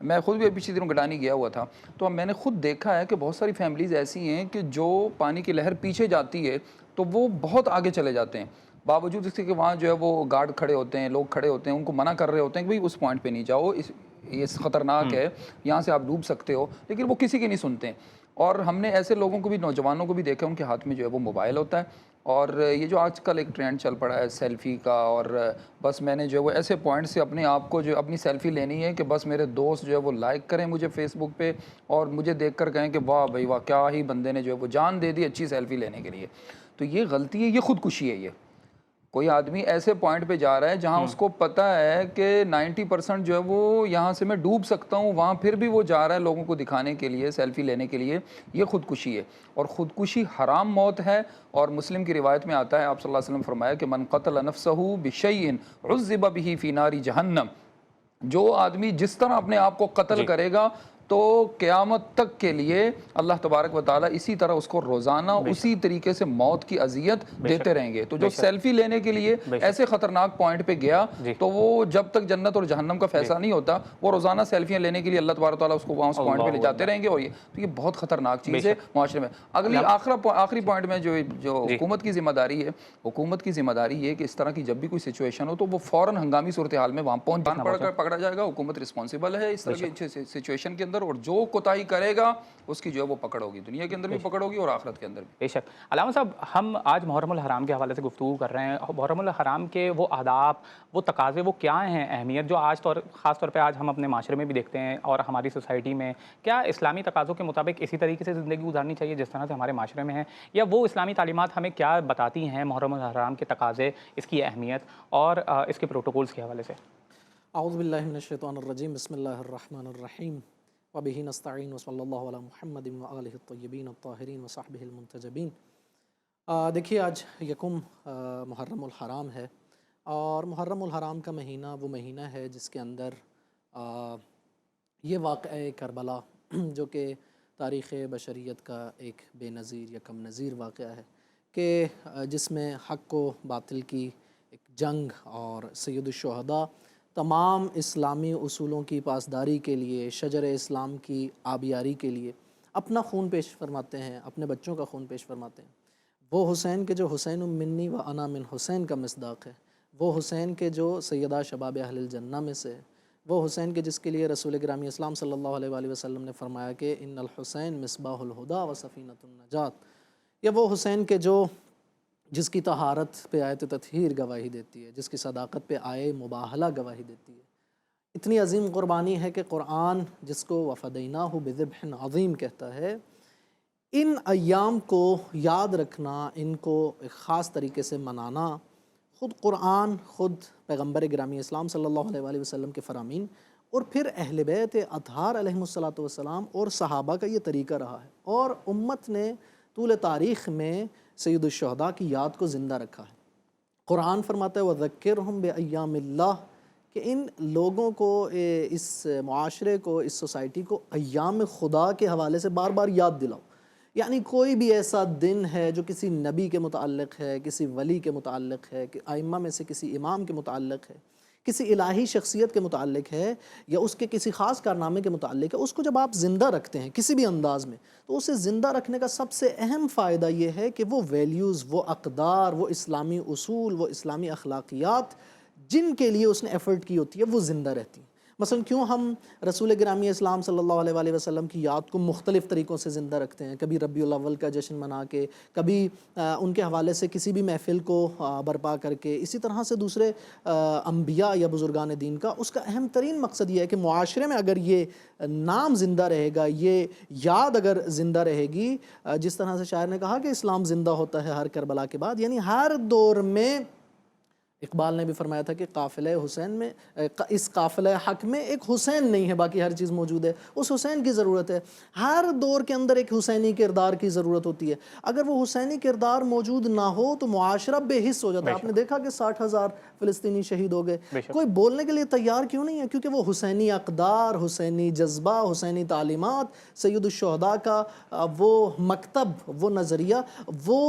میں خود بھی پچھلے دنوں گڈانی گیا ہوا تھا، تو میں نے خود دیکھا ہے کہ بہت ساری فیملیز ایسی ہیں کہ جو پانی کی لہر پیچھے جاتی ہے تو وہ بہت آگے چلے جاتے ہیں، باوجود اس کے کہ وہاں جو ہے وہ گارڈ کھڑے ہوتے ہیں، لوگ کھڑے ہوتے ہیں، ان کو منع کر رہے ہوتے ہیں کہ بھئی اس پوائنٹ پہ نہیں جاؤ، یہ خطرناک ہے، یہاں سے آپ ڈوب سکتے ہو، لیکن وہ کسی کی نہیں سنتے ہیں۔ اور ہم نے ایسے لوگوں کو بھی، نوجوانوں کو بھی دیکھا، ان کے ہاتھ میں جو ہے وہ موبائل ہوتا ہے، اور یہ جو آج کل ایک ٹرینڈ چل پڑا ہے سیلفی کا، اور بس میں نے جو ہے وہ ایسے پوائنٹ سے اپنے آپ کو جو اپنی سیلفی لینی ہے کہ بس میرے دوست جو ہے وہ لائک کریں مجھے فیس بک پہ، اور مجھے دیکھ کر کہیں کہ واہ بھائی واہ، کیا ہی بندے نے جو ہے وہ جان دے دی اچھی سیلفی لینے کے لیے۔ تو یہ غلطی ہے، یہ خودکشی ہے۔ یہ کوئی آدمی ایسے پوائنٹ پہ جا رہا ہے جہاں اس کو پتہ ہے کہ 90% جو ہے وہ یہاں سے میں ڈوب سکتا ہوں، وہاں پھر بھی وہ جا رہا ہے لوگوں کو دکھانے کے لیے، سیلفی لینے کے لیے، یہ خودکشی ہے، اور خودکشی حرام موت ہے۔ اور مسلم کی روایت میں آتا ہے، آپ صلی اللہ علیہ وسلم فرمایا کہ من قتل نفسہ بشیء عذب بہ فی نار جہنم، جو آدمی جس طرح اپنے آپ کو قتل کرے گا تو قیامت تک کے لیے اللہ تبارک و تعالیٰ اسی طرح اس کو روزانہ اسی طریقے سے موت کی اذیت دیتے رہیں گے۔ تو جو سیلفی لینے کے لیے ایسے خطرناک پوائنٹ پہ گیا تو وہ جب تک جنت اور جہنم کا فیصلہ نہیں ہوتا، وہ روزانہ سیلفیاں لینے کے لیے اللہ تبارک و تعالیٰ اس کو وہاں اس پوائنٹ پہ لے جاتے رہیں گے، اور یہ بہت خطرناک چیز ہے معاشرے میں۔ آخری پوائنٹ میں جو حکومت کی ذمہ داری ہے، حکومت کی ذمہ داری یہ کہ اس طرح کی جب بھی کوئی سچویشن ہو تو وہ فوراً ہنگامی صورتحال میں وہاں پکڑا جائے گا۔ حکومت رسپانسبل ہے اس طرح کی سچویشن کے اندر، اور جو کوتاہی کرے گا اس کی جو ہے وہ پکڑ ہوگی، دنیا کے اندر بھی پکڑ ہوگی اور آخرت کے اندر بھی۔ بے شک۔ علامہ صاحب، ہم آج محرم الحرام کے حوالے سے گفتگو کر رہے ہیں۔ محرم الحرام کے وہ آداب، وہ تقاضے، وہ کیا ہیں، اہمیت جو خاص طور پہ آج ہم اپنے معاشرے میں بھی دیکھتے ہیں اور ہماری سوسائٹی میں، کیا اسلامی تقاضوں کے مطابق اسی طریقے سے زندگی گزارنی چاہیے جس طرح سے ہمارے معاشرے میں ہے، یا وہ اسلامی تعلیمات ہمیں کیا بتاتی ہیں محرم الحرام کے تقاضے، اس کی اہمیت اور اس کے پروٹوکولز کے حوالے سے؟ اعوذ باللہ من الشیطان الرجیم، بسم اللہ الرحمن الرحیم، وبہ نستعین، وصلی اللہ علی محمد وآلہ الطیبین الطاہرین وصحبہ المنتجبین۔ دیکھیے، آج یکم محرم الحرام ہے، اور محرم الحرام کا مہینہ وہ مہینہ ہے جس کے اندر یہ واقعہ کربلا جو کہ تاریخ بشریت کا ایک بے نظیر یا کم نظیر واقعہ ہے، کہ جس میں حق و باطل کی ایک جنگ، اور سید الشہداء تمام اسلامی اصولوں کی پاسداری کے لیے، شجر اسلام کی آبیاری کے لیے اپنا خون پیش فرماتے ہیں، اپنے بچوں کا خون پیش فرماتے ہیں۔ وہ حسین کے جو حسین منی و انا من حسین کا مصداق ہے، وہ حسین کے جو سیدہ شباب اہل الجنہ میں سے، وہ حسین کے جس کے لیے رسول گرامی اسلام صلی اللہ علیہ وآلہ وسلم نے فرمایا کہ ان الحسین مصباح الہدیٰ و سفینۃ النجات، یا وہ حسین کے جس کی طہارت پہ آیت تطہیر گواہی دیتی ہے، جس کی صداقت پہ آیے مباہلہ گواہی دیتی ہے۔ اتنی عظیم قربانی ہے کہ قرآن جس کو وفدیناہ بذبح عظیم کہتا ہے، ان ایام کو یاد رکھنا، ان کو ایک خاص طریقے سے منانا، خود قرآن، خود پیغمبر گرامی اسلام صلی اللہ علیہ وآلہ وسلم کے فرامین، اور پھر اہل بیت اطہار علیہم الصلاۃ والسلام اور صحابہ کا یہ طریقہ رہا ہے، اور امت نے طول تاریخ میں سید الشہداء کی یاد کو زندہ رکھا ہے۔ قرآن فرماتا ہے وَذَكِّرْهُمْ بِأَيَّامِ اللَّهِ، کہ ان لوگوں کو، اس معاشرے کو، اس سوسائٹی کو ایام خدا کے حوالے سے بار بار یاد دلاؤ۔ یعنی کوئی بھی ایسا دن ہے جو کسی نبی کے متعلق ہے، کسی ولی کے متعلق ہے، کہ ائمہ میں سے کسی امام کے متعلق ہے، کسی الہی شخصیت کے متعلق ہے، یا اس کے کسی خاص کارنامے کے متعلق ہے، اس کو جب آپ زندہ رکھتے ہیں کسی بھی انداز میں، تو اسے زندہ رکھنے کا سب سے اہم فائدہ یہ ہے کہ وہ ویلیوز، وہ اقدار، وہ اسلامی اصول، وہ اسلامی اخلاقیات جن کے لیے اس نے ایفرٹ کی ہوتی ہے وہ زندہ رہتی ہیں۔ مثلا کیوں ہم رسول گرامی اسلام صلی اللہ علیہ وآلہ وسلم کی یاد کو مختلف طریقوں سے زندہ رکھتے ہیں، کبھی ربیع الاول کا جشن منا کے، کبھی ان کے حوالے سے کسی بھی محفل کو برپا کر کے، اسی طرح سے دوسرے انبیاء یا بزرگان دین کا، اس کا اہم ترین مقصد یہ ہے کہ معاشرے میں اگر یہ نام زندہ رہے گا، یہ یاد اگر زندہ رہے گی، جس طرح سے شاعر نے کہا کہ اسلام زندہ ہوتا ہے ہر کربلا کے بعد، یعنی ہر دور میں، اقبال نے بھی فرمایا تھا کہ قافلہ حسین میں، اس قافلہ حق میں ایک حسین نہیں ہے، باقی ہر چیز موجود ہے، اس حسین کی ضرورت ہے۔ ہر دور کے اندر ایک حسینی کردار کی ضرورت ہوتی ہے، اگر وہ حسینی کردار موجود نہ ہو تو معاشرہ بے حس ہو جاتا ہے۔ آپ نے دیکھا کہ 60,000 فلسطینی شہید ہو گئے، کوئی بولنے کے لیے تیار کیوں نہیں ہے؟ کیونکہ وہ حسینی اقدار، حسینی جذبہ، حسینی تعلیمات، سید الشہداء کا وہ مکتب، وہ نظریہ، وہ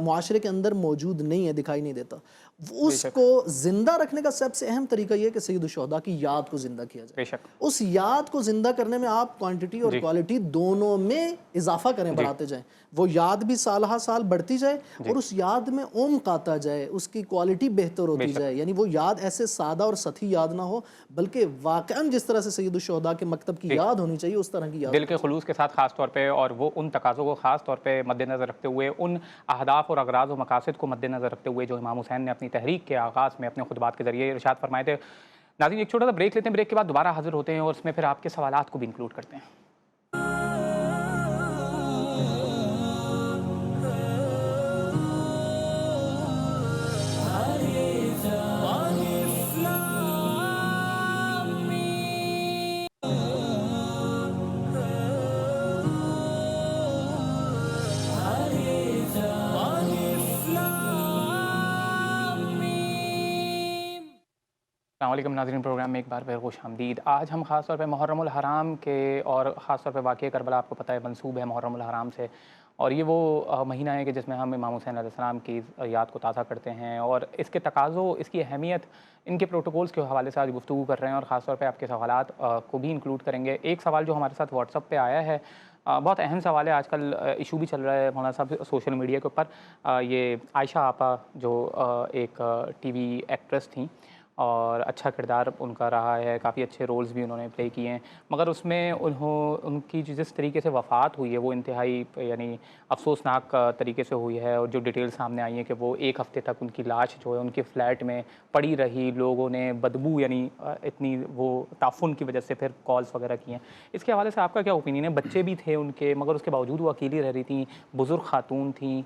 معاشرے کے اندر موجود نہیں ہے، دکھائی نہیں دیتا۔ اس کو زندہ رکھنے کا سب سے اہم طریقہ یہ ہے کہ سید الشہداء کی یاد کو زندہ کیا جائے. بے شک. اس یاد کو زندہ کرنے میں آپ کوانٹٹی اور کوالٹی دونوں میں اضافہ کریں, بڑھاتے جائیں. وہ یاد بھی سال ہا سال بڑھتی جائے اور اس یاد میں عمق آتا جائے, اس کی کوالٹی بہتر ہوتی جائے. یعنی وہ یاد ایسے سادہ اور سطحی یاد نہ ہو, بلکہ واقعاً جس طرح سے سید الشہداء کے مکتب کی یاد ہونی چاہیے اس طرح کی یاد, دل کے خلوص کے ساتھ خاص طور پہ, اور وہ ان تقاضوں کو خاص طور پہ مد نظر رکھتے ہوئے, ان اہداف اور اغراض و مقاصد کو مد نظر رکھتے ہوئے جو امام حسین نے اپنی تحریک کے آغاز میں اپنے خطبات کے ذریعے ارشاد فرمائے تھے. ناظرین ایک چھوٹا سا بریک لیتے ہیں, بریک کے بعد دوبارہ حاضر ہوتے ہیں اور اس میں پھر آپ کے سوالات کو بھی انکلوڈ کرتے ہیں. السلام علیکم ناظرین, پروگرام میں ایک بار پھر خوش آمدید. آج ہم خاص طور پہ محرم الحرام کے, اور خاص طور پہ واقعہ کربلا آپ کو پتہ ہے منسوب ہے محرم الحرام سے, اور یہ وہ مہینہ ہے کہ جس میں ہم امام حسین علیہ السلام کی یاد کو تازہ کرتے ہیں, اور اس کے تقاضوں, اس کی اہمیت, ان کے پروٹوکولز کے حوالے سے آج گفتگو کر رہے ہیں, اور خاص طور پہ آپ کے سوالات کو بھی انکلوڈ کریں گے. ایک سوال جو ہمارے ساتھ واٹس ایپ پہ آیا ہے, بہت اہم سوال ہے, آج کل ایشو بھی چل رہا ہے مولانا صاحب سوشل میڈیا کے اوپر. یہ عائشہ آپا جو ایک ٹی وی ایکٹریس تھیں اور اچھا کردار ان کا رہا ہے, کافی اچھے رولز بھی انہوں نے پلے کیے ہیں, مگر اس میں ان کی جس طریقے سے وفات ہوئی ہے وہ انتہائی یعنی افسوسناک طریقے سے ہوئی ہے, اور جو ڈیٹیل سامنے آئی ہیں کہ وہ ایک ہفتے تک ان کی لاش جو ہے ان کے فلیٹ میں پڑی رہی, لوگوں نے بدبو یعنی اتنی وہ تعفن کی وجہ سے پھر کالز وغیرہ کی ہیں. اس کے حوالے سے آپ کا کیا اوپینین ہے؟ بچے بھی تھے ان کے, مگر اس کے باوجود وہ اکیلی رہ رہی تھیں, بزرگ خاتون تھیں.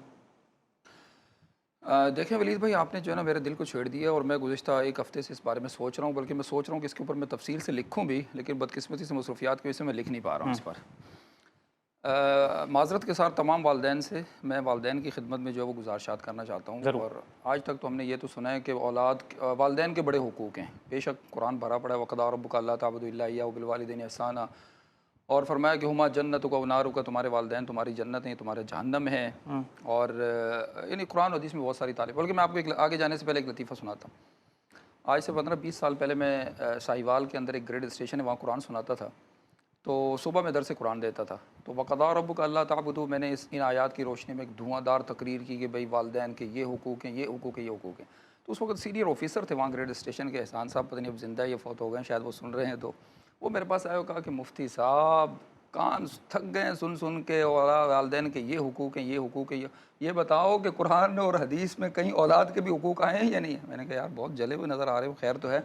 دیکھیں ولید بھائی, آپ نے جو ہے نا میرے دل کو چھیڑ دیا, اور میں گزشتہ ایک ہفتے سے اس بارے میں سوچ رہا ہوں, بلکہ میں سوچ رہا ہوں کہ اس کے اوپر میں تفصیل سے لکھوں بھی, لیکن بدقسمتی سے مصروفیات کی وجہ سے میں لکھ نہیں پا رہا ہوں اس پر. معذرت کے ساتھ تمام والدین سے, میں والدین کی خدمت میں جو ہے وہ گزارشات کرنا چاہتا ہوں. اور آج تک تو ہم نے یہ تو سنا ہے کہ والدین کے بڑے حقوق ہیں. بے شک قرآن بھرا پڑا ہے, وَقَضَىٰ رَبُّكَ أَلَّا تَعْبُدُوا إِلَّا إِيَّاهُ وَبِالْوَالِدَيْنِ إِحْسَانًا, اور فرمایا کہ ہما جنتک و نارک, تمہارے والدین تمہاری جنت ہیں, تمہارے جہنم ہیں. اور یعنی قرآن حدیث میں بہت ساری تعلیم, بلکہ میں آپ کو آگے جانے سے پہلے ایک لطیفہ سناتا ہوں. آج سے 15-20 سال پہلے میں ساہیوال کے اندر ایک گریڈ اسٹیشن ہے, وہاں قرآن سناتا تھا. تو صبح میں درس قرآن دیتا تھا, تو وَقَضَىٰ رَبُّكَ أَلَّا تَعْبُدُوا, میں نے ان آیات کی روشنی میں ایک دھواں دار تقریر کی کہ بھئی والدین کے یہ حقوق ہیں, یہ حقوق ہیں, یہ حقوق ہیں. تو اس وقت سینئر آفیسر تھے وہاں گریڈ اسٹیشن کے, احسان صاحب, پتہ نہیں اب زندہ ہے یا فوت ہو گئے ہیں, شاید وہ سن رہے ہیں. تو وہ میرے پاس آئے اور کہا کہ مفتی صاحب کان تھک گئے سن کے, والدین کے یہ حقوق ہیں, یہ حقوق ہیں, یہ بتاؤ کہ قرآن اور حدیث میں کہیں اولاد کے بھی حقوق آئے ہیں یا نہیں ہیں. میں نے کہا یار بہت جلے ہوئے نظر آ رہے ہو, خیر تو ہے.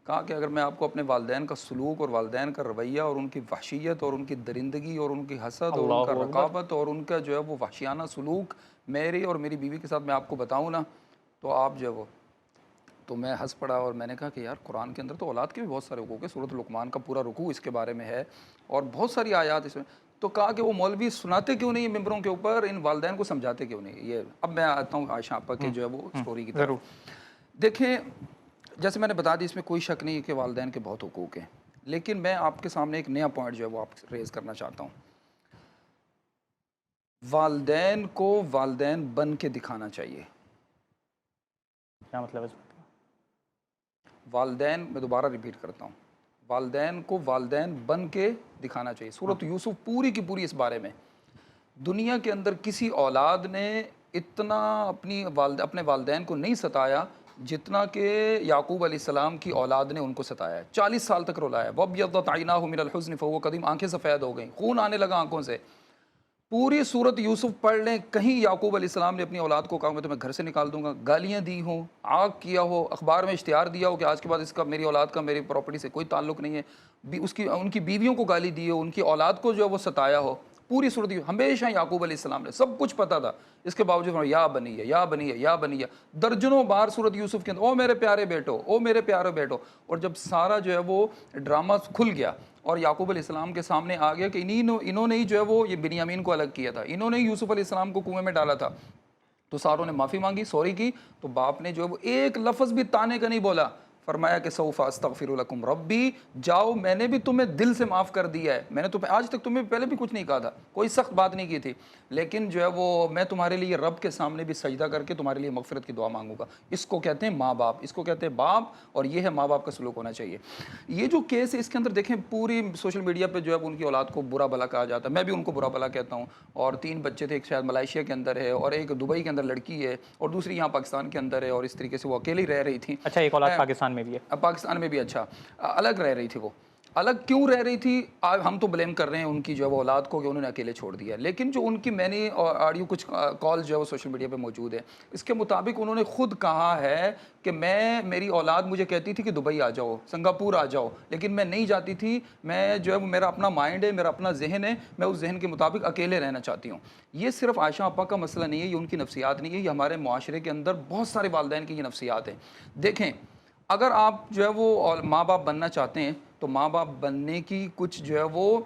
کہا کہ اگر میں آپ کو اپنے والدین کا سلوک اور والدین کا رویہ اور ان کی وحشیت اور ان کی درندگی اور ان کی حسد اور ان کا رقابت اور ان کا جو ہے وہ وحشیانہ سلوک میری اور میری بیوی کے ساتھ میں آپ کو بتاؤں نا, تو آپ جو ہے وہ, تو میں ہنس پڑا اور میں نے کہا کہ یار قرآن کے اندر تو اولاد کے بھی بہت سارے حقوق ہیں, سورۃ لقمان کا پورا رکوع اس کے بارے میں ہے اور بہت ساری آیات اس میں. تو کہا کہ وہ مولوی سناتے کیوں نہیں ممبروں کے اوپر, ان والدین کو سمجھاتے کیوں نہیں. یہ اب میں آتا ہوں عائشہ آپا کے جو ہے وہ اسٹوری کی طرف. دیکھیں جیسے میں نے بتا دی, اس میں کوئی شک نہیں کہ والدین کے بہت حقوق ہیں, لیکن میں آپ کے سامنے ایک نیا پوائنٹ جو ہے وہ آپ ریز کرنا چاہتا ہوں. والدین کو والدین بن کے دکھانا چاہیے. کیا مطلب ہے؟ والدین, میں دوبارہ ریپیٹ کرتا ہوں, والدین کو والدین بن کے دکھانا چاہیے. سورۃ یوسف پوری کی پوری اس بارے میں. دنیا کے اندر کسی اولاد نے اتنا اپنے والدین کو نہیں ستایا جتنا کہ یعقوب علیہ السلام کی اولاد نے ان کو ستایا ہے. 40 سال تک رلایا. وَابْيَضَّتْ عَيْنَاهُ مِنَ الْحُزْنِ فَهُوَ كَظِيمٌ, آنکھیں سفید ہو گئیں, خون آنے لگا آنکھوں سے. پوری سورت یوسف پڑھ لیں, کہیں یعقوب علیہ السلام نے اپنی اولاد کو کہا میں تمہیں گھر سے نکال دوں گا, گالیاں دی ہوں, آگ کیا ہو, اخبار میں اشتہار دیا ہو کہ آج کے بعد اس کا میری اولاد کا میری پراپرٹی سے کوئی تعلق نہیں ہے, ان کی بیویوں کو گالی دی ہو, ان کی اولاد کو جو ہے وہ ستایا ہو. پوری صورت ہمیشہ یعقوب علیہ السلام نے سب کچھ پتا تھا, اس کے باوجود یا بنی ہے, یا بنی ہے, یا بنی ہے, درجنوں بار صورت یوسف کے اندر او میرے پیارے بیٹو, او میرے پیارے بیٹو. اور جب سارا جو ہے وہ ڈرامہ کھل گیا اور یعقوب علیہ السلام کے سامنے آ گیا کہ انہوں نے ہی جو ہے وہ یہ بنیامین کو الگ کیا تھا, انہوں نے یوسف علیہ السلام کو کنویں میں ڈالا تھا, تو ساروں نے معافی مانگی, سوری کی, تو باپ نے جو ہے وہ ایک لفظ بھی تانے کا نہیں بولا. فرمایا کہ سوف استغفر لکم ربی، جاؤ میں نے بھی تمہیں دل سے معاف کر دیا ہے، میں نے تمہیں آج تک تمہیں پہلے بھی کچھ نہیں کہا تھا، کوئی سخت بات نہیں کی تھی، لیکن جو ہے وہ میں تمہارے لیے رب کے سامنے بھی سجدہ کر کے تمہارے لیے مغفرت کی دعا مانگوں گا۔ اس کو کہتے ہیں ماں باپ، اس کو کہتے ہیں باپ، اور یہ ہے ماں باپ کا سلوک ہونا چاہیے۔ یہ جو کیس ہے اس کے اندر دیکھیں پوری سوشل میڈیا پہ جو ہے ان کی اولاد کو برا بھلا کہا جاتا ہے، میں بھی ان کو برا بھلا کہتا ہوں، اور 3 بچے تھے، ایک شاید ملائیشیا کے اندر ہے اور ایک دبئی کے اندر لڑکی ہے اور دوسری یہاں پاکستان کے اندر ہے، اور اس طریقے سے وہ اکیلی رہ رہی تھی۔ اچھا، ایک اولاد پاکستان میں بھی ہے؟ پاکستان میں بھی، اچھا الگ رہ رہی تھی، وہ الگ کیوں رہ رہی تھی؟ ہم تو بلیم کر رہے ہیں ان کی جو ہے وہ اولاد کو کہ انہوں نے اکیلے چھوڑ دیا، لیکن جو ان کی میں نے آڈیو کچھ کال جو ہے وہ سوشل میڈیا پہ موجود ہے، اس کے مطابق انہوں نے خود کہا ہے کہ میری اولاد مجھے کہتی تھی کہ دبئی آ جاؤ، سنگاپور آ جاؤ، لیکن میں نہیں جاتی تھی، میں جو ہے وہ میرا اپنا مائنڈ ہے، میرا اپنا ذہن ہے، میں اس ذہن کے مطابق اکیلے رہنا چاہتی ہوں۔ یہ صرف عائشہ آپا کا مسئلہ نہیں ہے، یہ ان کی نفسیات نہیں ہے، یہ ہمارے معاشرے کے اندر بہت سارے والدین کی یہ نفسیات ہیں۔ دیکھیں، اگر آپ جو ہے وہ ماں باپ بننا چاہتے ہیں تو ماں باپ بننے کی کچھ جو ہے وہ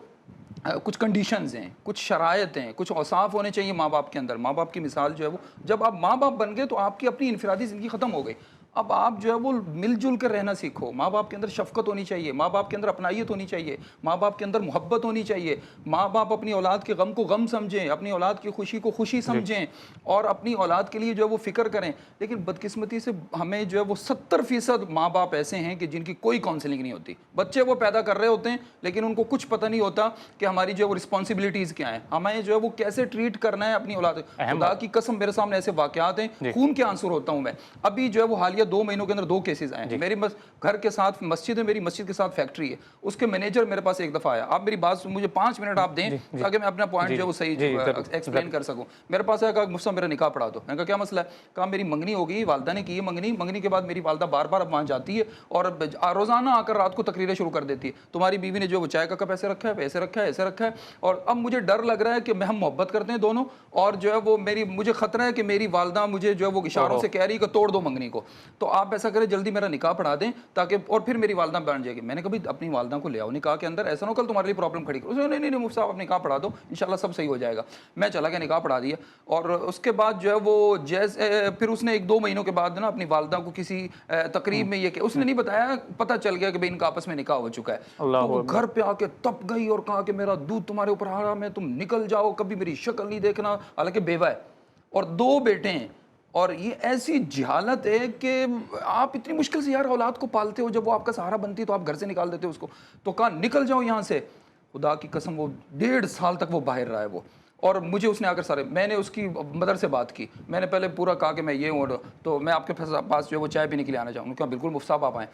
کچھ کنڈیشنز ہیں، کچھ شرائط ہیں، کچھ اوصاف ہونے چاہیے ماں باپ کے اندر۔ ماں باپ کی مثال جو ہے وہ، جب آپ ماں باپ بن گئے تو آپ کی اپنی انفرادی زندگی ختم ہو گئی، اب آپ جو ہے وہ مل جل کر رہنا سیکھو۔ ماں باپ کے اندر شفقت ہونی چاہیے، ماں باپ کے اندر اپنائیت ہونی چاہیے، ماں باپ کے اندر محبت ہونی چاہیے، ماں باپ اپنی اولاد کے غم کو غم سمجھیں، اپنی اولاد کی خوشی کو خوشی سمجھیں، اور اپنی اولاد کے لیے جو ہے وہ فکر کریں۔ لیکن بدقسمتی سے ہمیں جو ہے وہ 70% ماں باپ ایسے ہیں کہ جن کی کوئی کاؤنسلنگ نہیں ہوتی، بچے وہ پیدا کر رہے ہوتے ہیں لیکن ان کو کچھ پتہ نہیں ہوتا کہ ہماری جو ہے وہ رسپانسبلٹیز کیا ہیں، ہمیں جو ہے وہ کیسے ٹریٹ کرنا ہے اپنی اولاد۔ خدا کی قسم میرے سامنے ایسے واقعات ہیں، خون کے آنسر ہوتا ہوں میں۔ ابھی جو ہے وہ حالیہ 2 مہینوں کے اندر 2 کیسز آئے ہیں۔ میری گھر کے ساتھ مسجد ہے، میری مسجد کے ساتھ فیکٹری ہے، اس کے مینیجر میرے پاس ایک دفعہ آیا، آپ میری بات مجھے 5 منٹ آپ دیں تاکہ میں اپنا پوائنٹ جو ہے وہ صحیح ایکسپلین کر سکوں۔ میرے پاس آیا، کہا مجھ سے میرا نکاح پڑھا دو۔ میں نے کہا کیا مسئلہ ہے؟ کہا میری منگنی ہو گئی، والدہ نے کی ہے منگنی کے بعد میری والدہ بار بار اب وہاں جاتی ہے اور روزانہ آ کر رات کو تقریریں شروع کر دیتی ہے، تمہاری بیوی نے جو وہ چائے کا کپ ایسے رکھا ہے، ایسے رکھا ہے، ایسے رکھا ہے، اور اب مجھے ڈر لگ رہا ہے کہ ہم محبت کرتے ہیں دونوں، اور جو ہے وہ مجھے خطرہ ہے کہ میری والدہ مجھے جو ہے وہ اشاروں سے کہہ رہی ہے کہ توڑ دو منگنی کو، تو آپ ایسا کریں جلدی میرا نکاح پڑھا دیں تاکہ، اور پھر میری والدہ بن جائے گی۔ میں نے کبھی اپنی والدہ کو لے آؤ نکاح کے اندر، ایسا نہ ہو کل تمہارے لیے پرابلم کھڑی کرو۔ نہیں مفتی صاحب آپ نکاح پڑھا دو، انشاءاللہ سب صحیح ہو جائے گا۔ میں چلا گیا، نکاح پڑھا دیا، اور اس کے بعد جو ہے وہ پھر اس نے 1-2 مہینوں کے بعد نا اپنی والدہ کو کسی تقریب میں یہ کہ اس نے نہیں بتایا، پتہ چل گیا کہ بھئی ان کا آپس میں نکاح ہو چکا ہے، تو وہ گھر پہ آ کے تپ گئی اور کہا کہ میرا دودھ تمہارے اوپر حرام ہے، تم نکل جاؤ، کبھی میری شکل نہیں دیکھنا، حالانکہ بیوہ ہے اور 2 بیٹے ہیں۔ اور یہ ایسی جہالت ہے کہ آپ اتنی مشکل سے یار اولاد کو پالتے ہو، جب وہ آپ کا سہارا بنتی ہے تو آپ گھر سے نکال دیتے ہو اس کو، تو کہا نکل جاؤ یہاں سے۔ خدا کی قسم وہ 1.5 سال تک وہ باہر رہا ہے وہ، اور مجھے اس نے آ کر میں نے اس کی مدر سے بات کی، میں نے پہلے پورا کہا کہ میں یہ ہوں تو میں آپ کے پاس جو ہے وہ چائے پینے کے لیے آنا چاہوں گا۔ کہا بالکل مفتی صاحب آپ آئیں۔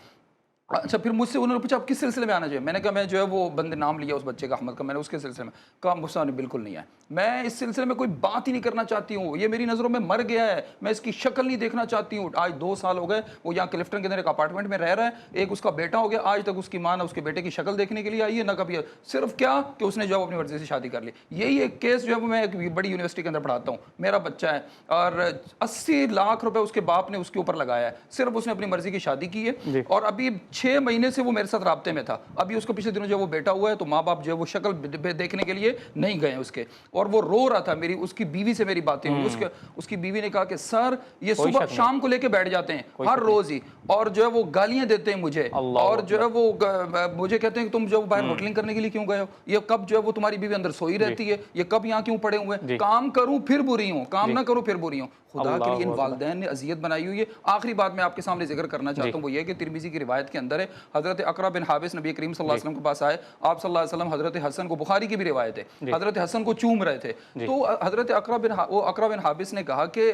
اچھا، پھر مجھ سے انہوں نے پوچھا آپ کس سلسلے میں آنا چاہیے؟ میں نے کہا میں جو ہے وہ بندے نام لیا اس بچے کا، احمد کا، میں نے اس کے سلسلے میں کہا مفتی نے بالکل نہیں آیا، میں اس سلسلے میں کوئی بات ہی نہیں کرنا چاہتی ہوں، یہ میری نظروں میں مر گیا ہے، میں اس کی شکل نہیں دیکھنا چاہتی ہوں۔ آج 2 سال ہو گئے وہ یہاں کلفٹن کے اندر ایک اپارٹمنٹ میں رہ رہا ہے، ایک اس کا بیٹا ہو گیا، آج تک اس کی ماں نہ اس کے بیٹے کی شکل دیکھنے کے لیے آئی ہے نہ کبھی، صرف کیا کہ اس نے جو اپنی مرضی سے شادی کر لی۔ یہی ایک کیس جو ہے میں ایک بڑی یونیورسٹی کے اندر پڑھاتا ہوں، میرا بچہ ہے اور 80 لاکھ روپے اس کے باپ نے اس کے اوپر لگایا ہے، صرف اس نے اپنی مرضی کی شادی کی ہے، اور ابھی 6 مہینے سے وہ میرے ساتھ رابطے میں تھا۔ ابھی اس کو پچھلے دنوں جو وہ بیٹا ہوا ہے تو ماں باپ جو ہے وہ شکل دیکھنے کے لیے نہیں گئے اس کے، اور وہ رو رہا تھا۔ اس کی بیوی سے میری باتیں ہوئی، اس کی بیوی نے کہا کہ سر یہ صبح شام کو لے کے بیٹھ جاتے ہیں ہر روز ہی، اور جو ہے وہ گالیاں دیتے ہیں مجھے، اور جو ہے وہ مجھے کہتے ہیں کہ تم جو باہر ہوٹلنگ کرنے کے لیے کیوں گئے ہو، یہ کب جو ہے وہ تمہاری بیوی اندر سوئی رہتی ہے، یہ کب یہاں کیوں پڑے ہوئے ہیں، کام کروں پھر بری ہوں، کام نہ کروں پھر بری ہوں۔ خدا کے لیے ان والدین نے اذیت بنائی ہوئی ہے۔ آخری بات میں آپ کے سامنے ذکر کرنا چاہتا ہوں وہ یہ کہ ترمذی کی روایت کے اندر ہے، حضرت اقرا بن حابس نبی کریم صلی اللہ علیہ وسلم کے پاس آئے، آپ صلی اللہ علیہ وسلم حضرت حسن کو، بخاری کی بھی روایت ہے، حضرت حسن کو چوم رہے تھے، تو حضرت اقرا بن حابس نے کہا کہ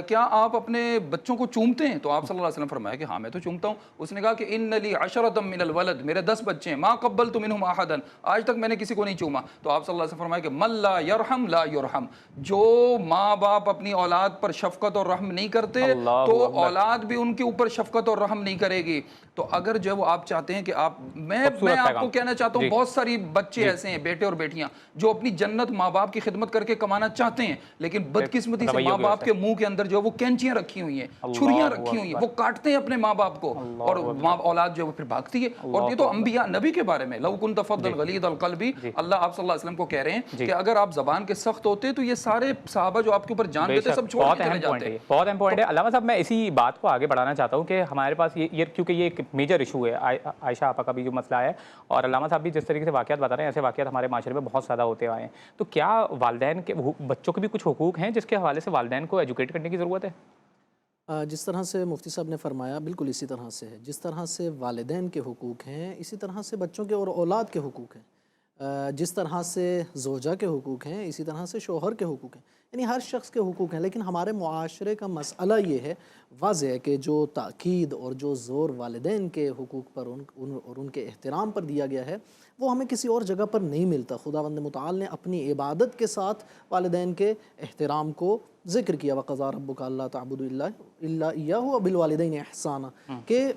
کیا آپ اپنے بچوں کو چومتے ہیں؟ تو آپ صلی اللہ علیہ وسلم فرمایا کہ ہاں میں تو چومتا ہوں۔ اس نے کہا کہ ان لی 10 من الولد، میرے 10 بچے ہیں، ما قبلت منهم احدا، آج تک میں نے کسی کو نہیں چوما۔ تو آپ صلی اللہ علیہ وسلم فرمایا کہ من لا یرحم لا یرحم، جو ماں باپ اپنی اولاد پر شفقت اور رحم نہیں کرتے تو اولاد بھی ان کے اوپر شفقت اور رحم نہیں کرے گی۔ تو اگر اندر جو ہے وہ آپ چاہتے ہیں کہ آپ میں آپ کو کہنا چاہتا ہوں بہت ساری بچے ایسے ہیں بیٹے اور بیٹیاں جو اپنی جنت ماں باپ کی خدمت کر کے کمانا چاہتے ہیں لیکن بدقسمتی سے ماں باپ کے منہ کے اندر جو ہے وہ کینچیاں رکھی ہوئی ہیں, چھریاں رکھی ہوئی ہیں, وہ کاٹتے ہیں اپنے ماں باپ کو اور اولاد جو ہے وہ پھر بھاگتی ہے. اور یہ تو انبیاء نبی کے بارے میں, لو كنت فظا غلیظ القلب, اللہ آپ صلی اللہ علیہ وسلم کو کہہ رہے ہیں کہ اگر آپ زبان کے سخت ہوتے تو یہ سارے صحابہ جو آپ کے اوپر جان دیتے سب چھوڑ کے چلے جاتے. بہت اہم پوائنٹ ہے علامہ صاحب. میں اسی بات کو آگے بڑھانا چاہتا ہوں کہ ہمارے پاس یہ کیونکہ یہ ایک میجر ایشو ہے عائشہ آپا کا بھی جو مسئلہ ہے, اور علامہ صاحب بھی جس طریقے سے واقعات بتا رہے ہیں ایسے واقعات ہمارے معاشرے میں بہت زیادہ ہوتے آئے ہیں. تو کیا والدین کے بچوں کے بھی کچھ حقوق ہیں جس کے حوالے سے والدین کو ایجوکیٹ کرنے کی ضرورت ہے؟ جس طرح سے مفتی صاحب نے فرمایا بالکل اسی طرح سے ہے. جس طرح سے والدین کے حقوق ہیں اسی طرح سے بچوں کے اور اولاد کے حقوق ہیں. جس طرح سے زوجہ کے حقوق ہیں اسی طرح سے شوہر کے حقوق ہیں. یعنی ہر شخص کے حقوق ہیں. لیکن ہمارے معاشرے کا مسئلہ یہ ہے, واضح ہے کہ جو تاکید اور جو زور والدین کے حقوق پر اور ان کے احترام پر دیا گیا ہے وہ ہمیں کسی اور جگہ پر نہیں ملتا. خداوند متعال نے اپنی عبادت کے ساتھ والدین کے احترام کو ذکر کیا, وَقَضَىٰ رَبُّكَ أَلَّا تَعْبُدُوا إِلَّا إِيَّاهُ وَبِالْوَالِدَيْنِ إِحْسَانًا, کہ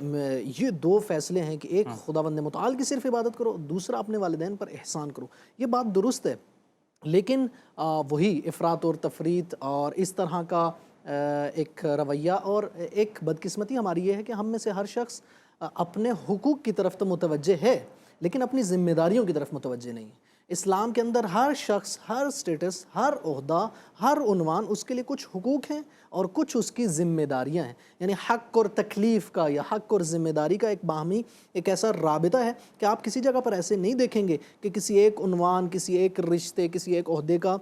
یہ دو فیصلے ہیں کہ ایک خداوند متعال کی صرف عبادت کرو, دوسرا اپنے والدین پر احسان کرو. یہ بات درست ہے لیکن وہی افراط اور تفریط اور اس طرح کا ایک رویہ, اور ایک بدقسمتی ہماری یہ ہے کہ ہم میں سے ہر شخص اپنے حقوق کی طرف تو متوجہ ہے لیکن اپنی ذمہ داریوں کی طرف متوجہ نہیں ہے. اسلام کے اندر ہر شخص, ہر سٹیٹس, ہر عہدہ, ہر عنوان, اس کے لیے کچھ حقوق ہیں اور کچھ اس کی ذمہ داریاں ہیں. یعنی حق اور تکلیف کا یا حق اور ذمہ داری کا ایک باہمی ایک ایسا رابطہ ہے کہ آپ کسی جگہ پر ایسے نہیں دیکھیں گے کہ کسی ایک عنوان, کسی ایک رشتے, کسی ایک عہدے کا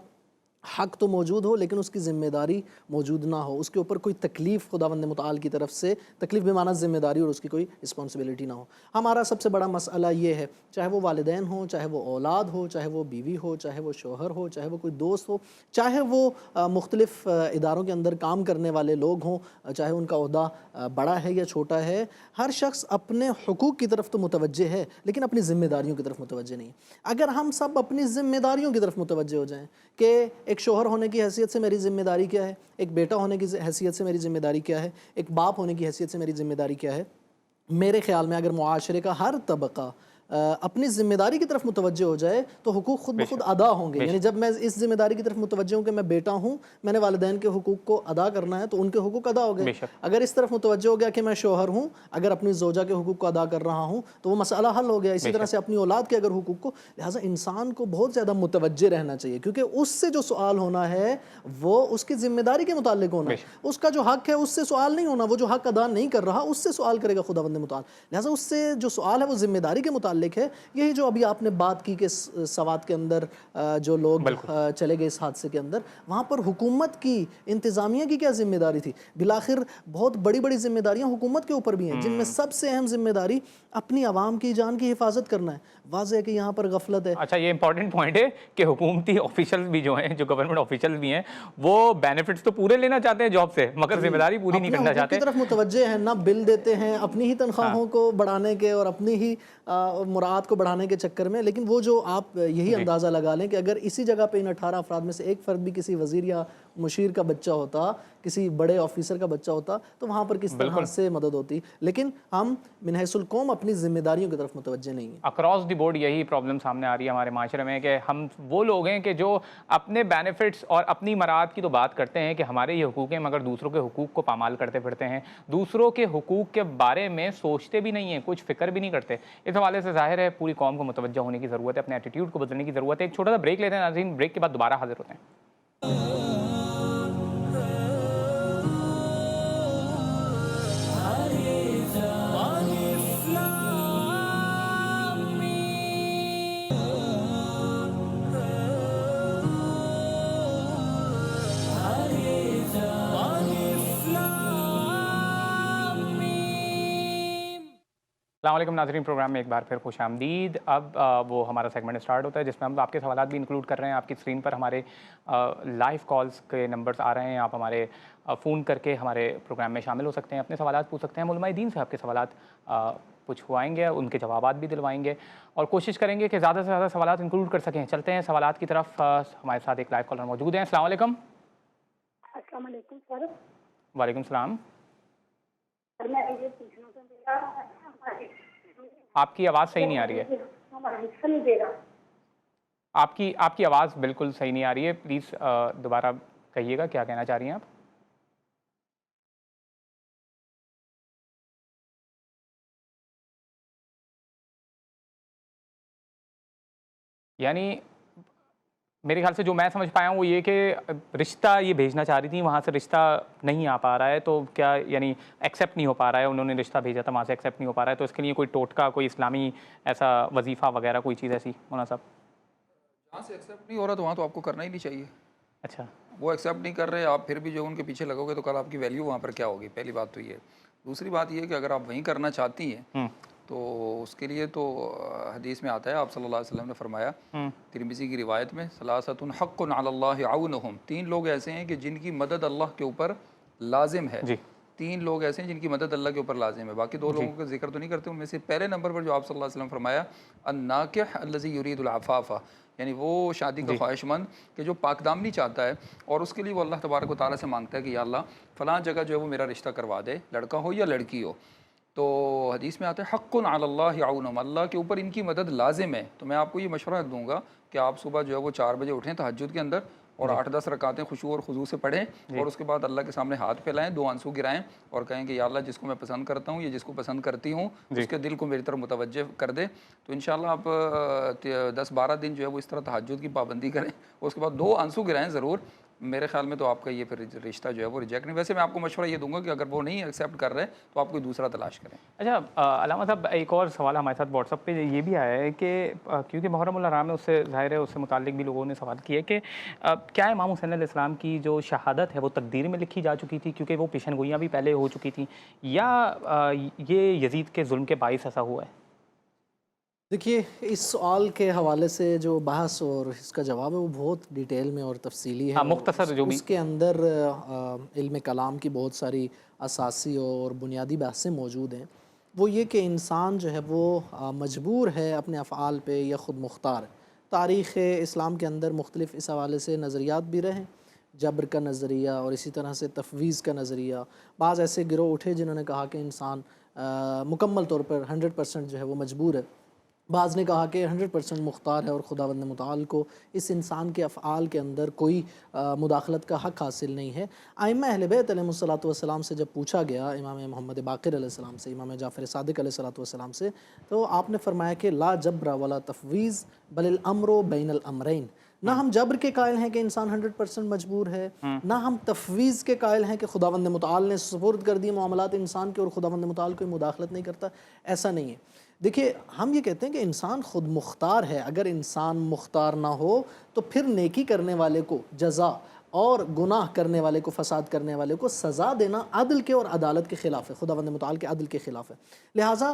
حق تو موجود ہو لیکن اس کی ذمہ داری موجود نہ ہو, اس کے اوپر کوئی تکلیف خداوند متعال کی طرف سے, تکلیف بمعنی ذمہ داری اور اس کی کوئی رسپانسبلٹی نہ ہو. ہمارا سب سے بڑا مسئلہ یہ ہے, چاہے وہ والدین ہوں, چاہے وہ اولاد ہو, چاہے وہ بیوی ہو, چاہے وہ شوہر ہو, چاہے وہ کوئی دوست ہو, چاہے وہ مختلف اداروں کے اندر کام کرنے والے لوگ ہوں, چاہے ان کا عہدہ بڑا ہے یا چھوٹا ہے, ہر شخص اپنے حقوق کی طرف تو متوجہ ہے لیکن اپنی ذمہ داریوں کی طرف متوجہ نہیں. اگر ہم سب اپنی ذمہ داریوں کی طرف متوجہ ہو جائیں کہ ایک شوہر ہونے کی حیثیت سے میری ذمہ داری کیا ہے, ایک بیٹا ہونے کی حیثیت سے میری ذمہ داری کیا ہے, ایک باپ ہونے کی حیثیت سے میری ذمہ داری کیا ہے, میرے خیال میں اگر معاشرے کا ہر طبقہ اپنی ذمہ داری کی طرف متوجہ ہو جائے تو حقوق خود بخود ادا ہوں گے. یعنی جب میں اس ذمہ داری کی طرف متوجہ ہوں کہ میں بیٹا ہوں, میں نے والدین کے حقوق کو ادا کرنا ہے تو ان کے حقوق ادا ہو گئے. اگر اس طرف متوجہ ہو گیا کہ میں شوہر ہوں, اگر اپنی زوجہ کے حقوق کو ادا کر رہا ہوں تو وہ مسئلہ حل ہو گیا. اسی طرح سے اپنی اولاد کے اگر حقوق کو, لہٰذا انسان کو بہت زیادہ متوجہ رہنا چاہیے کیونکہ اس سے جو سوال ہونا ہے وہ اس کی ذمہ داری کے متعلق ہونا ہے. اس کا جو حق ہے اس سے سوال نہیں ہونا, وہ جو حق ادا نہیں کر رہا اس سے سوال کرے گا خداوند متعال. لہٰذا اس سے جو سوال ہے وہ ذمہ داری کے متعلق ہے. یہی جو ابھی آپ نے بات کی کہ سوات کے اندر جو لوگ چلے گئے اس حادثے کے اندر, وہاں پر حکومت کی, انتظامیہ کی کیا ذمہ داری تھی؟ بالآخر بہت بڑی بڑی ذمہ داریاں حکومت کے اوپر بھی ہیں جن میں سب سے اہم ذمہ داری اپنی عوام کی جان کی حفاظت کرنا ہے. واضح ہے کہ یہاں پر غفلت ہے. اچھا, یہ امپورٹنٹ پوائنٹ ہے کہ حکومتی آفیشل بھی جو ہیں, جو گورنمنٹ آفیشل بھی ہیں, وہ بینیفٹس تو پورے لینا چاہتے ہیں جاب سے مگر ذمہ داری پوری نہیں کرنا چاہتے. کی طرف متوجہ ہیں, نہ بل دیتے ہیں اپنی ہی تنخواہوں کو بڑھانے کے اور اپنی ہی مراعات کو بڑھانے کے چکر میں. لیکن وہ جو آپ یہی اندازہ لگا لیں کہ اگر اسی جگہ پہ ان 18 افراد میں سے ایک فرد بھی کسی وزیر یا مشیر کا بچہ ہوتا, کسی بڑے آفیسر کا بچہ ہوتا تو وہاں پر کس طرح سے مدد ہوتی. لیکن ہم من حیث القوم اپنی ذمہ داریوں کی طرف متوجہ نہیں ہیں. اکراس دی بورڈ یہی پرابلم سامنے آ رہی ہے ہمارے معاشرے میں کہ ہم وہ لوگ ہیں کہ جو اپنے بینیفٹس اور اپنی مراعات کی تو بات کرتے ہیں کہ ہمارے یہ حقوق ہیں مگر دوسروں کے حقوق کو پامال کرتے پھرتے ہیں, دوسروں کے حقوق کے بارے میں سوچتے بھی نہیں ہیں, کچھ فکر بھی نہیں کرتے. اس حوالے سے ظاہر ہے پوری قوم کو متوجہ ہونے کی ضرورت ہے, اپنے ایٹیٹیوڈ کو بدلنے کی ضرورت ہے. ایک چھوٹا سا بریک لیتے ہیں ناظرین, بریک کے بعد دوبارہ حاضر ہوتے ہیں. السلام علیکم ناظرین, پروگرام میں ایک بار پھر خوش آمدید. اب وہ ہمارا سیگمنٹ اسٹارٹ ہوتا ہے جس میں ہم آپ کے سوالات بھی انکلوڈ کر رہے ہیں. آپ کی اسکرین پر ہمارے لائیو کالز کے نمبرز آ رہے ہیں, آپ ہمارے فون کر کے ہمارے پروگرام میں شامل ہو سکتے ہیں, اپنے سوالات پوچھ سکتے ہیں. علماء دین سے آپ کے سوالات پوچھوائیں گے, ان کے جوابات بھی دلوائیں گے اور کوشش کریں گے کہ زیادہ سے زیادہ سوالات انکلوڈ کر سکیں. چلتے ہیں سوالات کی طرف. ہمارے ساتھ ایک لائیو کالر موجود ہیں. السلام علیکم. السلام علیکم سر. وعلیکم السلام. سر میں یہ پوچھنا تھا, آپ کی آواز صحیح نہیں آ رہی ہے. ہمارا حصہ نہیں دے رہا. آپ کی آواز بالکل صحیح نہیں آ رہی ہے. پلیز دوبارہ کہیے گا کیا کہنا چاہ رہی ہیں آپ. یعنی میرے خیال سے جو میں سمجھ پایا ہوں وہ یہ کہ رشتہ یہ بھیجنا چاہ رہی تھی، وہاں سے رشتہ نہیں آ پا رہا ہے، تو کیا یعنی ایکسیپٹ نہیں ہو پا رہا ہے، انہوں نے رشتہ بھیجا تھا وہاں سے ایکسیپٹ نہیں ہو پا رہا ہے، تو اس کے لیے کوئی ٹوٹکا، کوئی اسلامی ایسا وظیفہ وغیرہ کوئی چیز ایسی مولانا صاحب؟ جہاں سے ایکسیپٹ نہیں ہو رہا تو وہاں تو آپ کو کرنا ہی نہیں چاہیے. اچھا. وہ ایکسیپٹ نہیں کر رہے، آپ پھر بھی جو ان کے پیچھے لگو گے تو کل آپ کی ویلیو وہاں پر کیا ہوگی. پہلی بات تو یہ. دوسری بات یہ ہے کہ اگر آپ وہیں کرنا چاہتی ہیں تو اس کے لیے تو حدیث میں آتا ہے، آپ صلی اللہ علیہ وسلم نے فرمایا ترمذی کی روایت میں، ثلاثۃ حق علی اللہ عونہم، 3 لوگ ایسے ہیں کہ جن کی مدد اللہ کے اوپر لازم ہے. جی. 3 لوگ ایسے ہیں جن کی مدد اللہ کے اوپر لازم ہے. باقی 2 لوگوں کا ذکر تو نہیں کرتے. ان میں سے پہلے نمبر پر جو آپ صلی اللہ علیہ وسلم فرمایا، الناکح الذی یرید العفاف، یعنی وہ شادی کا خواہش مند کہ جو پاک دامنی چاہتا ہے اور اس کے لیے وہ اللہ تبارک و تعالیٰ سے مانگتا ہے کہ یا اللہ فلاں جگہ جو ہے وہ میرا رشتہ کروا دے، لڑکا ہو یا لڑکی ہو. تو حدیث میں آتا ہے حق علی اللہ عونہم، اللہ کے اوپر ان کی مدد لازم ہے. تو میں آپ کو یہ مشورہ دوں گا کہ آپ صبح جو ہے وہ 4 بجے اٹھیں تہجد کے اندر اور 8-10 رکعتیں خشوع اور خضوع سے پڑھیں اور اس کے بعد اللہ کے سامنے ہاتھ پھیلائیں، 2 آنسو گرائیں اور کہیں کہ یا اللہ جس کو میں پسند کرتا ہوں یا جس کو پسند کرتی ہوں اس کے دل کو میری طرف متوجہ کر دے. تو انشاءاللہ آپ 10-12 دن جو ہے وہ اس طرح تہجد کی پابندی کریں، اس کے بعد 2 آنسو گرائیں ضرور. میرے خیال میں تو آپ کا یہ پھر رشتہ جو ہے وہ ریجیکٹ نہیں. ویسے میں آپ کو مشورہ یہ دوں گا کہ اگر وہ نہیں ایکسیپٹ کر رہے تو آپ کوئی دوسرا تلاش کریں. اچھا علامہ صاحب، ایک اور سوال ہمارے ساتھ واٹس ایپ پہ یہ بھی آیا ہے کہ کیونکہ محرم الحرام ہے، اس سے ظاہر ہے اس سے متعلق بھی لوگوں نے سوال کیا کہ کیا امام حسین علیہ السلام کی جو شہادت ہے وہ تقدیر میں لکھی جا چکی تھی کیونکہ وہ پیشن گوئیاں بھی پہلے ہو چکی تھیں، یا یہ یزید کے ظلم کے باعث ایسا ہوا ہے؟ دیکھیے، اس سوال کے حوالے سے جو بحث اور اس کا جواب ہے وہ بہت ڈیٹیل میں اور تفصیلی ہے. مختصر جو بھی اس کے اندر علم کلام کی بہت ساری اساسی اور بنیادی بحثیں موجود ہیں. وہ یہ کہ انسان جو ہے وہ مجبور ہے اپنے افعال پہ یا خود مختار ہے. تاریخ اسلام کے اندر مختلف اس حوالے سے نظریات بھی رہے، جبر کا نظریہ اور اسی طرح سے تفویض کا نظریہ. بعض ایسے گروہ اٹھے جنہوں نے کہا کہ انسان مکمل طور پر 100% جو ہے وہ مجبور ہے. بعض نے کہا کہ 100% مختار ہے اور خداوند متعال کو اس انسان کے افعال کے اندر کوئی مداخلت کا حق حاصل نہیں ہے. ائمہ اہل بیت علیہم الصلوۃ والسلام سے جب پوچھا گیا، امام محمد باقر علیہ السلام سے، امام جعفر صادق علیہ الصلوۃ والسلام سے، تو آپ نے فرمایا کہ لا جبر ولا تفویض بل الامر بین الامرین. نہ ہم جبر کے قائل ہیں کہ انسان 100% مجبور ہے، نہ ہم تفویض کے قائل ہیں کہ خداوند متعال نے سپرد کر دی معاملات انسان کے اور خداوند متعال کوئی مداخلت نہیں کرتا. ایسا نہیں ہے. دیکھیے، ہم یہ کہتے ہیں کہ انسان خود مختار ہے. اگر انسان مختار نہ ہو تو پھر نیکی کرنے والے کو جزا اور گناہ کرنے والے کو، فساد کرنے والے کو سزا دینا عدل کے اور عدالت کے خلاف ہے، خداوند متعال کے عدل کے خلاف ہے. لہٰذا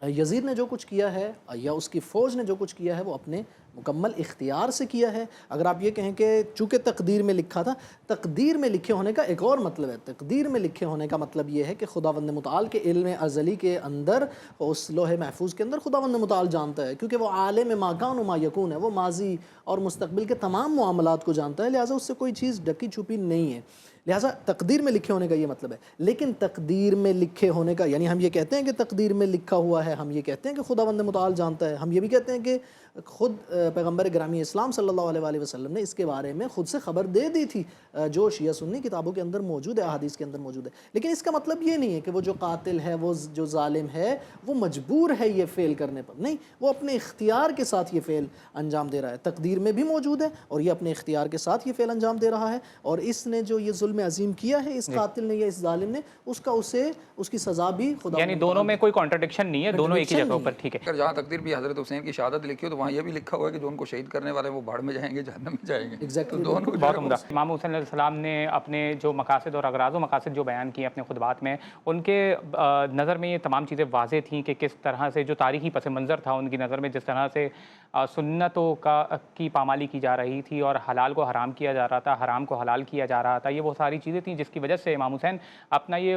یزید نے جو کچھ کیا ہے یا اس کی فوج نے جو کچھ کیا ہے وہ اپنے مکمل اختیار سے کیا ہے. اگر آپ یہ کہیں کہ چونکہ تقدیر میں لکھا تھا، تقدیر میں لکھے ہونے کا ایک اور مطلب ہے. تقدیر میں لکھے ہونے کا مطلب یہ ہے کہ خداوند متعال کے علم ازلی کے اندر، اس لوح محفوظ کے اندر خداوند متعال جانتا ہے، کیونکہ وہ عالم ما کان و ما یکون ہے، وہ ماضی اور مستقبل کے تمام معاملات کو جانتا ہے. لہٰذا اس سے کوئی چیز ڈکی چھپی نہیں ہے. لہٰذا تقدیر میں لکھے ہونے کا یہ مطلب ہے. لیکن تقدیر میں لکھے ہونے کا یعنی ہم یہ کہتے ہیں کہ تقدیر میں لکھا ہوا ہے، ہم یہ کہتے ہیں کہ خداوند متعال جانتا ہے، ہم یہ بھی کہتے ہیں کہ خود پیغمبر گرامی اسلام صلی اللہ علیہ وسلم نے اس کے بارے میں خود سے خبر دے دی تھی، جو شیعہ سنی کتابوں کے اندر موجود ہے، احادیث کے اندر موجود ہے. لیکن اس کا مطلب یہ نہیں ہے کہ وہ جو قاتل ہے، وہ جو ظالم ہے، وہ مجبور ہے یہ فعل کرنے پر. نہیں، وہ اپنے اختیار کے ساتھ یہ فعل انجام دے رہا ہے. تقدیر میں بھی موجود ہے اور یہ اپنے اختیار کے ساتھ یہ فعل انجام دے رہا ہے. اور اس نے جو یہ ظلم عظیم کیا ہے، اس قاتل نے یا اس ظالم نے، اس کی سزا بھی خدا، یعنی دونوں میں کوئی کانٹرڈکشن نہیں ہے، دونوں ایک ہی جگہ پر. ٹھیک ہے. اگر جہاں تقدیر بھی حضرت حسین کی شہادت لکھی ہو تو وہاں یہ بھی لکھا ہوا ہے کہ جو ان کو شہید کرنے والے وہ بھاڑ میں جائیں گے، جہنم میں جائیں گے. تو دونوں بہت عمدہ. امام حسین علیہ السلام نے اپنے جو مقاصد اور اغراض و مقاصد جو بیان کیے اپنے خطبات میں، ان کے نظر میں یہ تمام چیزیں واضح تھیں کہ کس طرح سے جو تاریخی پس منظر تھا ان کی نظر میں، جس طرح سے سنتوں کی پامالی کی جا رہی تھی اور حلال کو حرام کیا جا رہا تھا، حرام کو حلال کیا جا رہا تھا. یہ وہ ساری چیزیں تھیں جس کی وجہ سے امام حسین اپنا یہ